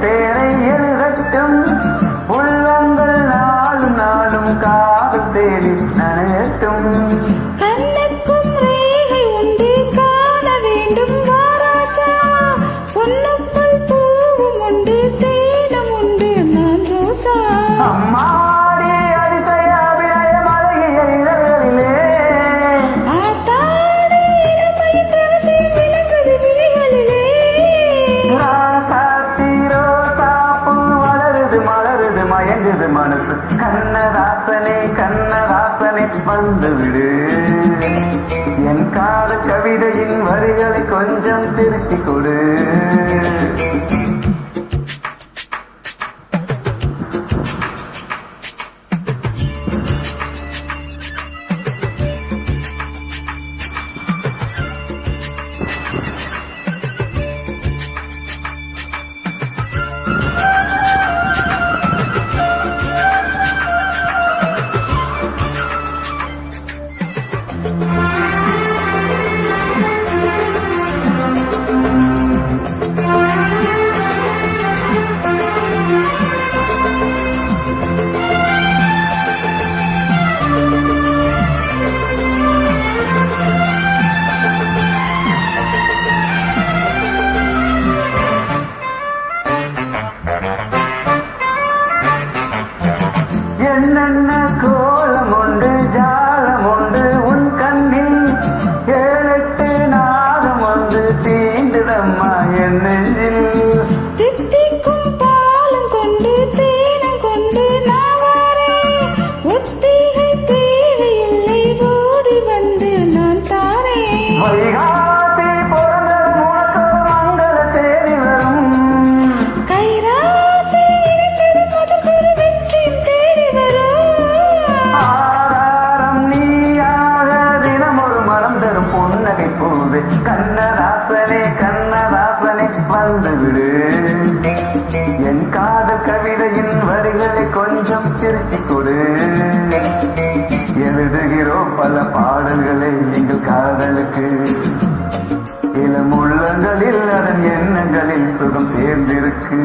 பேரை எழுதட்டும் உள்ளங்கள் நாளும் நாளும் காதல் தேடி நனையட்டும். கண்ணுக்கும் ரேகை உண்டு காண வேண்டும் வாராசா, பொன்னுக்குள் பூவும் உண்டு தேனும் உண்டு நான் ரோசா. அம்மாடி அதிசய அபிநய மழகிய இதழ்களிலே ஆத்தாடி இளமையின் ரகசியம் விளங்குது விழிகளிலே. ராசாத்தி ரோசா பூ வளருது மலருது மயங்குது மனசு. கண்ணதாசனே கண்ணதாசனே வந்து விடு, என் காதல் கவிதையின் வரிகளை கொஞ்சம் திருத்திக் கொடு. என்னென்ன கோலம் உண்டு ஜாலம் உண்டு உன் கண்ணில், ஏழெட்டு நாகம் வந்து தீண்டுதம்மா என் நெஞ்சில். தித்திக்கும் பாலும் கொண்டு தேனும் கொண்டு நான் வாரேன், ஒத்திகை தேவையில்லை ஓடி வந்து நான் தாரேன். வைகாசி பிறந்ததும் உனக்கு மங்கள சேரி வரும், கைராசி இணைந்ததும் அதற்கொரு வெற்றியும் தேடி வரும். ஆதாரம் நீயாக தினம் ஒரு மனம் தரும் புன்னகை பூவே. கண்ணதாசனே கண்ணதாசனே வந்து விடு, என் காதல் கவிதையின் வரிகளை கொஞ்சம் திருத்திக் கொடு. எழுதுகிறோம் பல பாடல்களை எங்கள் காதலுக்கு, இளம் உள்ளங்களில் அதன் எண்ணங்களில் சுகம் சேர்ந்திருக்கு.